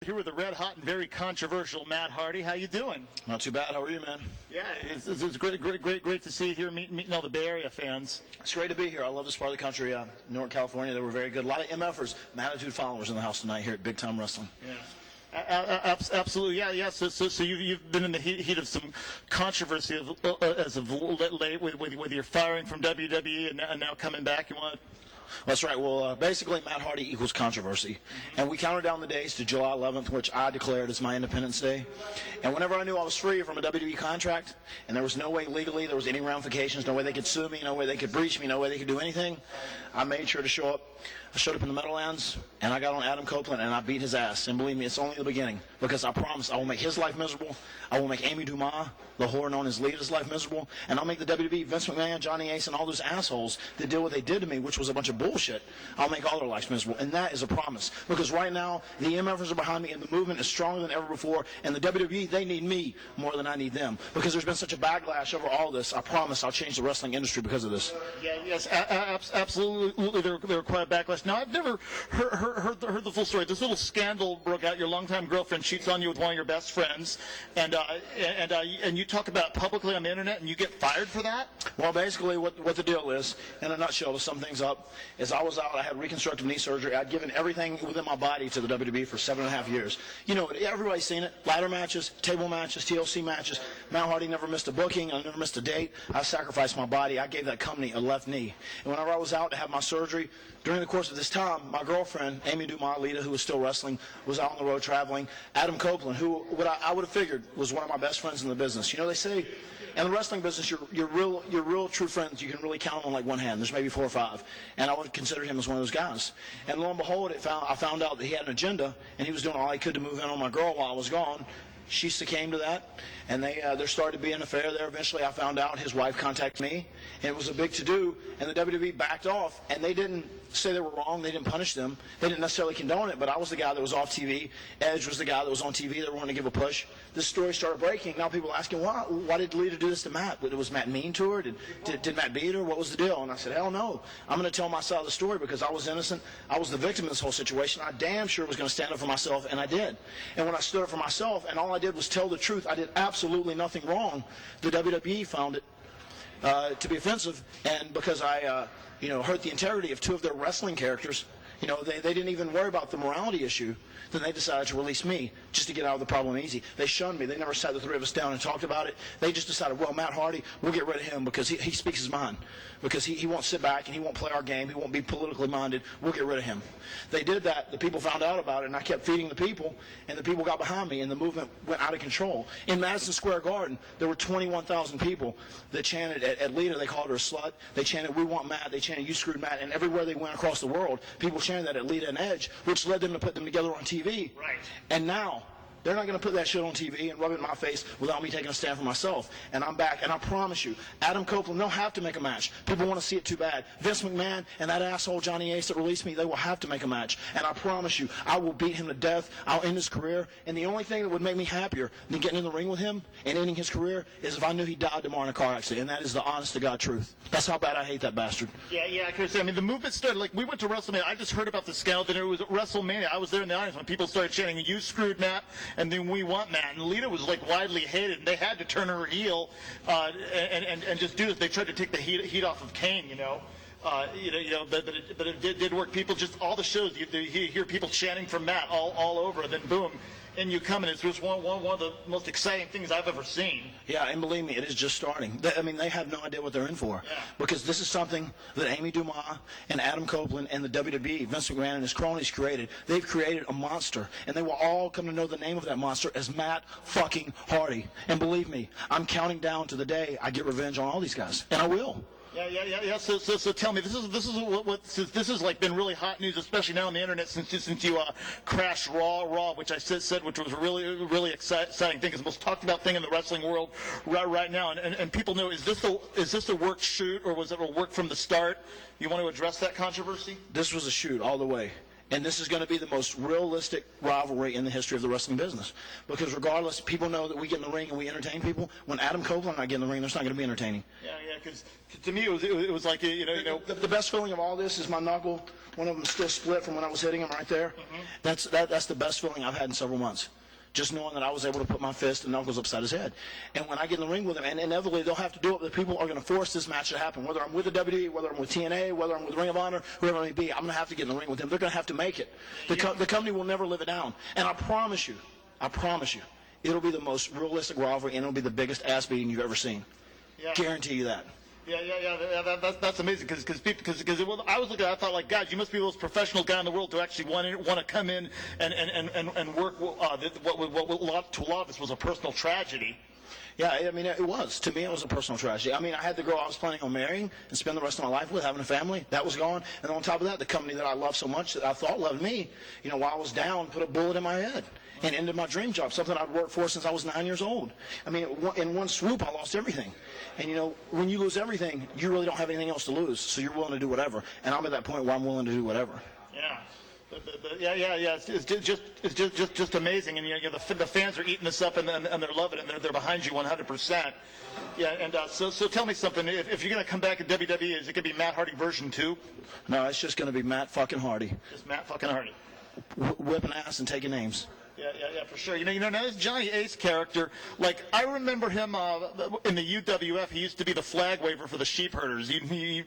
Here with the red hot and very controversial Matt Hardy. How you doing? Not too bad. How are you, man? Yeah, it's great to see you here, meeting all the Bay Area fans. It's great to be here. I love this part of the country. North California, they were very good. A lot of MFers, Magnitude followers in the house tonight here at Big Time Wrestling. Yeah. Absolutely, yeah. So you've been in the heat of some controversy as of late with your firing from WWE and now coming back. You want? That's right. Well, basically, Matt Hardy equals controversy. And we counted down the days to July 11th, which I declared as my Independence Day. And whenever I knew I was free from a WWE contract, and there was no way legally there was any ramifications, no way they could sue me, no way they could breach me, no way they could do anything, I made sure to show up. I showed up in the Meadowlands, and I got on Adam Copeland, and I beat his ass. And believe me, it's only the beginning, because I promise I will make his life miserable. I will make Amy Dumas, the whore known as Lita's, life miserable. And I'll make the WWE, Vince McMahon, Johnny Ace, and all those assholes that did what they did to me, which was a bunch of bullshit. I'll make all their lives miserable. And that is a promise. Because right now, the MFers are behind me, and the movement is stronger than ever before. And the WWE, they need me more than I need them. Because there's been such a backlash over all this. I promise I'll change the wrestling industry because of this. Yes, absolutely. There quite a backlash. Now, I've never heard the full story. This little scandal broke out. Your longtime girlfriend cheats on you with one of your best friends, and you talk about it publicly on the internet, and you get fired for that? Well, basically, what the deal is, in a nutshell, to sum things up, is I was out. I had reconstructive knee surgery. I'd given everything within my body to the WWE for 7.5 years. You know, everybody's seen it. Ladder matches, table matches, TLC matches. Matt Hardy never missed a booking. I never missed a date. I sacrificed my body. I gave that company a left knee. And whenever I was out to have my surgery, during the course of this time, my girlfriend, Amy Dumas, Lita, who was still wrestling, was out on the road traveling. Adam Copeland, who I would have figured was one of my best friends in the business. You know, they say in the wrestling business, your real true friends, you can really count on like one hand. There's maybe 4 or 5. And I would consider him as one of those guys. And lo and behold, I found out that he had an agenda, and he was doing all he could to move in on my girl while I was gone. She succumbed to that, and there started to be an affair there. Eventually, I found out his wife contacted me, and it was a big to-do, and the WWE backed off, and they didn't say they were wrong. They didn't punish them. They didn't necessarily condone it, but I was the guy that was off TV. Edge was the guy that was on TV. They were wanting to give a push. This story started breaking. Now people are asking, why did Lita do this to Matt? Was Matt mean to her? Did Matt beat her? What was the deal? And I said, hell no. I'm going to tell my side of the story because I was innocent. I was the victim of this whole situation. I damn sure was going to stand up for myself, and I did. And when I stood up for myself, and all I did was tell the truth, I did absolutely nothing wrong. The WWE found it to be offensive, and because I hurt the integrity of 2 of their wrestling characters, they didn't even worry about the morality issue. Then they decided to release me just to get out of the problem easy. They shunned me. They never sat the 3 of us down and talked about it. They just decided, well, Matt Hardy, we'll get rid of him because he speaks his mind. Because he won't sit back and he won't play our game. He won't be politically minded. We'll get rid of him. They did that. The people found out about it, and I kept feeding the people, and the people got behind me, and the movement went out of control. In Madison Square Garden, there were 21,000 people that chanted at Lita. They called her a slut. They chanted, we want Matt. They chanted, you screwed Matt. And everywhere they went across the world, people chanted that at Lita and Edge, which led them to put them together on TV. Right. And now, they're not going to put that shit on TV and rub it in my face without me taking a stand for myself. And I'm back. And I promise you, Adam Copeland, they'll have to make a match. People want to see it too bad. Vince McMahon and that asshole Johnny Ace that released me, they will have to make a match. And I promise you, I will beat him to death. I'll end his career. And the only thing that would make me happier than getting in the ring with him and ending his career is if I knew he died tomorrow in a car accident. And that is the honest to God truth. That's how bad I hate that bastard. Yeah, Chris. I mean, the movement started, like, we went to WrestleMania. I just heard about the scandal, then it was WrestleMania. I was there in the audience when people started chanting, you screwed Matt, and then we want Matt. And Lita was, like, widely hated, and they had to turn her heel and just do this. They tried to take the heat off of Kane, but it did work. People just, all the shows, you hear people chanting for Matt all over, and then boom, and you come, and it's just one of the most exciting things I've ever seen. Yeah, and believe me, it is just starting. They have no idea what they're in for. Yeah. Because this is something that Amy Dumas and Adam Copeland and the WWE, Vince McMahon and his cronies created. They've created a monster, and they will all come to know the name of that monster as Matt fucking Hardy. And believe me, I'm counting down to the day I get revenge on all these guys, and I will. Yeah. So tell me, this is like been really hot news, especially now on the internet since you crashed Raw, which I said which was a really exciting thing. It's the most talked about thing in the wrestling world right now, and people know, is this a work shoot or was it a work from the start? You want to address that controversy? This was a shoot all the way. And this is going to be the most realistic rivalry in the history of the wrestling business. Because regardless, people know that we get in the ring and we entertain people. When Adam Copeland and I get in the ring, that's not going to be entertaining. Yeah, because to me it was like, The best feeling of all this is my knuckle. One of them still split from when I was hitting him right there. Mm-hmm. That's the best feeling I've had in several months. Just knowing that I was able to put my fist and knuckles upside his head. And when I get in the ring with him, and inevitably they'll have to do it, but people are going to force this match to happen. Whether I'm with the WWE, whether I'm with TNA, whether I'm with Ring of Honor, whoever it may be, I'm going to have to get in the ring with them. They're going to have to make it. The company will never live it down. And I promise you, it'll be the most realistic rivalry, and it'll be the biggest ass beating you've ever seen. Yeah. Guarantee you that. Yeah. That's amazing because I was looking at it, I thought, like, God, you must be the most professional guy in the world to actually want to come in and work. What to a lot of this was a personal tragedy. Yeah, I mean, it was. To me, it was a personal tragedy. I mean, I had the girl I was planning on marrying and spend the rest of my life with, having a family. That was gone. And on top of that, the company that I loved so much that I thought loved me, while I was down, put a bullet in my head and ended my dream job, something I'd worked for since I was 9 years old. I mean, in one swoop, I lost everything. And, when you lose everything, you really don't have anything else to lose, so you're willing to do whatever. And I'm at that point where I'm willing to do whatever. Yeah. Yeah. It's just amazing, and the fans are eating this up, and they're loving it, and they're behind you 100%. Yeah, and so tell me something. If you're gonna come back at WWE, is it gonna be Matt Hardy version 2? No, it's just gonna be Matt fucking Hardy. Just Matt fucking Hardy. Whipping ass and taking names. Yeah, for sure. Now this Johnny Ace character, like, I remember him in the UWF. He used to be the flag waver for the sheep herders. You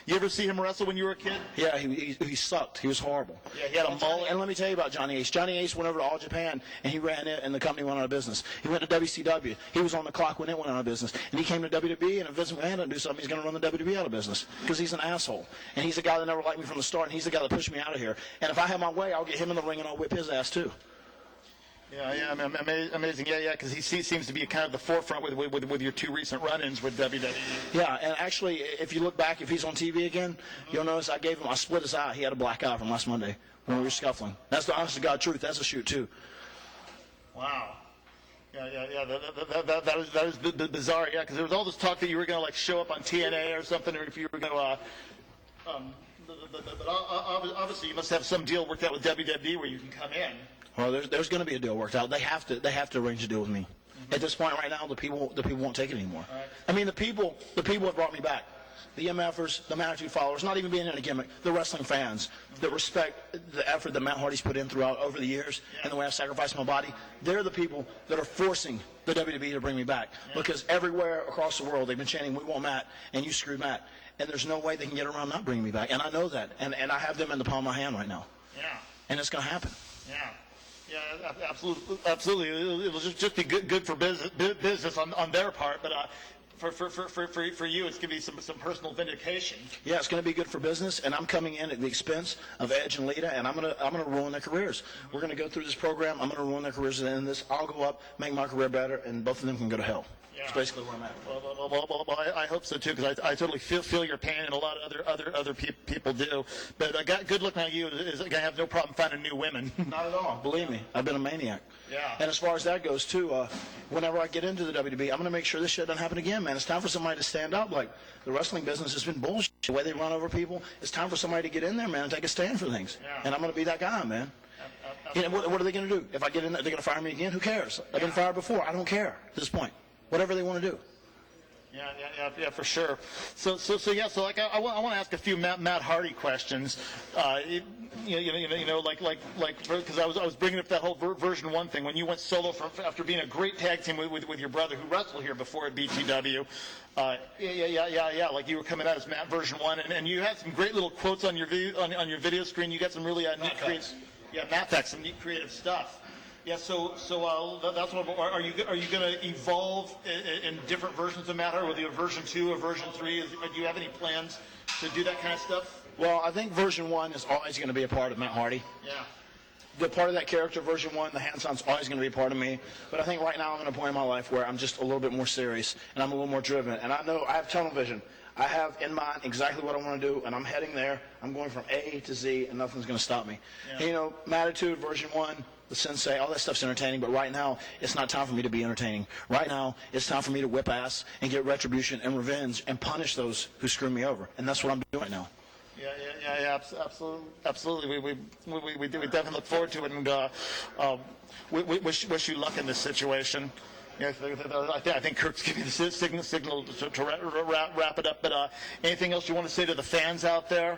ever see him wrestle when you were a kid? Yeah, he sucked. He was horrible. Yeah, he had a mullet. And let me tell you about Johnny Ace. Johnny Ace went over to All Japan, and he ran it, and the company went out of business. He went to WCW. He was on the clock when it went out of business. And he came to WWE, and if Vince McMahon doesn't do something, he's going to run the WWE out of business because he's an asshole. And he's the guy that never liked me from the start, and he's the guy that pushed me out of here. And if I have my way, I'll get him in the ring, and I'll whip his ass, too. Yeah, I mean, amazing. Yeah, because he seems to be kind of the forefront with your two recent run-ins with WWE. Yeah, and actually, if you look back, if he's on TV again, you'll notice I split his eye. He had a black eye from last Monday when we were scuffling. That's the honest to God truth. That's a shoot, too. Wow. Yeah. That is bizarre. Yeah, because there was all this talk that you were going to, like, show up on TNA or something, or if you were going to. But obviously, you must have some deal worked out with WWE where you can come in. Well, there's going to be a deal worked out. They have to arrange a deal with me. Mm-hmm. At this point right now, the people won't take it anymore. Right. I mean, the people have brought me back. The MFers, the Attitude followers, not even being in a gimmick, the wrestling fans that respect the effort that Matt Hardy's put in throughout over the years and the way I've sacrificed my body, they're the people that are forcing the WWE to bring me back. Yeah. Because everywhere across the world, they've been chanting, "We want Matt," and "You screwed Matt." And there's no way they can get around not bringing me back. And I know that. And I have them in the palm of my hand right now. Yeah. And it's going to happen. Yeah, absolutely. It'll just be good for business on their part, but for you, it's going to be some personal vindication. Yeah, it's going to be good for business, and I'm coming in at the expense of Edge and Lita, and I'm gonna ruin their careers. We're going to go through this program. I'm going to ruin their careers, and in this, I'll go up, make my career better, and both of them can go to hell. Yeah. That's basically where I'm at. Well, I hope so too, because I totally feel your pain, and a lot of other people do. But good looking at you is going to have no problem finding new women. Not at all. Believe me, I've been a maniac. Yeah. And as far as that goes too, whenever I get into the WWE, I'm going to make sure this shit doesn't happen again, man. It's time for somebody to stand up. Like, the wrestling business has been bullshit. The way they run over people. It's time for somebody to get in there, man, and take a stand for things. Yeah. And I'm going to be that guy, man. What are they going to do? If I get in there, they're going to fire me again? Who cares? I've been fired before. I don't care at this point. Whatever they want to do. Yeah, for sure. So like I want to ask a few Matt Hardy questions. Like because I was bringing up that whole version 1 thing when you went solo after being a great tag team with your brother who wrestled here before at BTW. Yeah. Like you were coming out as Matt version 1, and you had some great little quotes on your video screen. You got some really neat creative, some neat creative stuff. Yeah, so that's what. Are you going to evolve in different versions of Matt Hardy? Whether you're version 2 or version 3, do you have any plans to do that kind of stuff? Well, I think version 1 is always going to be a part of Matt Hardy. Yeah. The part of that character, version 1, the hand-sign's always going to be a part of me. But I think right now I'm at a point in my life where I'm just a little bit more serious and I'm a little more driven. And I know I have tunnel vision. I have in mind exactly what I want to do, and I'm heading there. I'm going from A to Z, and nothing's going to stop me. Yeah. Attitude version 1. The Sensei, all that stuff's entertaining, but right now, it's not time for me to be entertaining. Right now, it's time for me to whip ass and get retribution and revenge and punish those who screw me over. And that's what I'm doing right now. Yeah. Yeah, absolutely. We definitely look forward to it, and we wish you luck in this situation. Yeah, I think Kirk's giving you the signal to wrap it up. But anything else you want to say to the fans out there?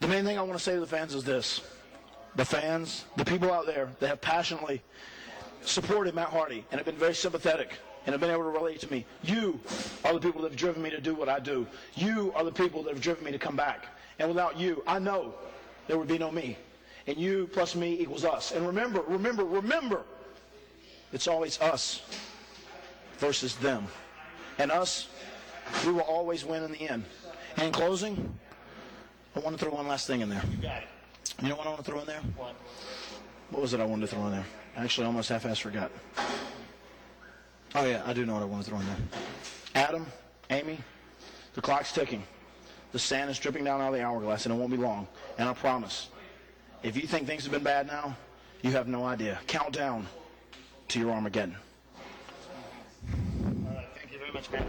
The main thing I want to say to the fans is this. The fans, the people out there that have passionately supported Matt Hardy and have been very sympathetic and have been able to relate to me. You are the people that have driven me to do what I do. You are the people that have driven me to come back. And without you, I know there would be no me. And you plus me equals us. And remember, it's always us versus them. And us, we will always win in the end. And in closing, I want to throw one last thing in there. You got it. You know what I want to throw in there? What? What was it I wanted to throw in there? Actually, I almost half-assed forgot. Oh, yeah, I do know what I want to throw in there. Adam, Amy, the clock's ticking. The sand is dripping down out of the hourglass, and it won't be long. And I promise, if you think things have been bad now, you have no idea. Count down to your Armageddon. Thank you very much, man.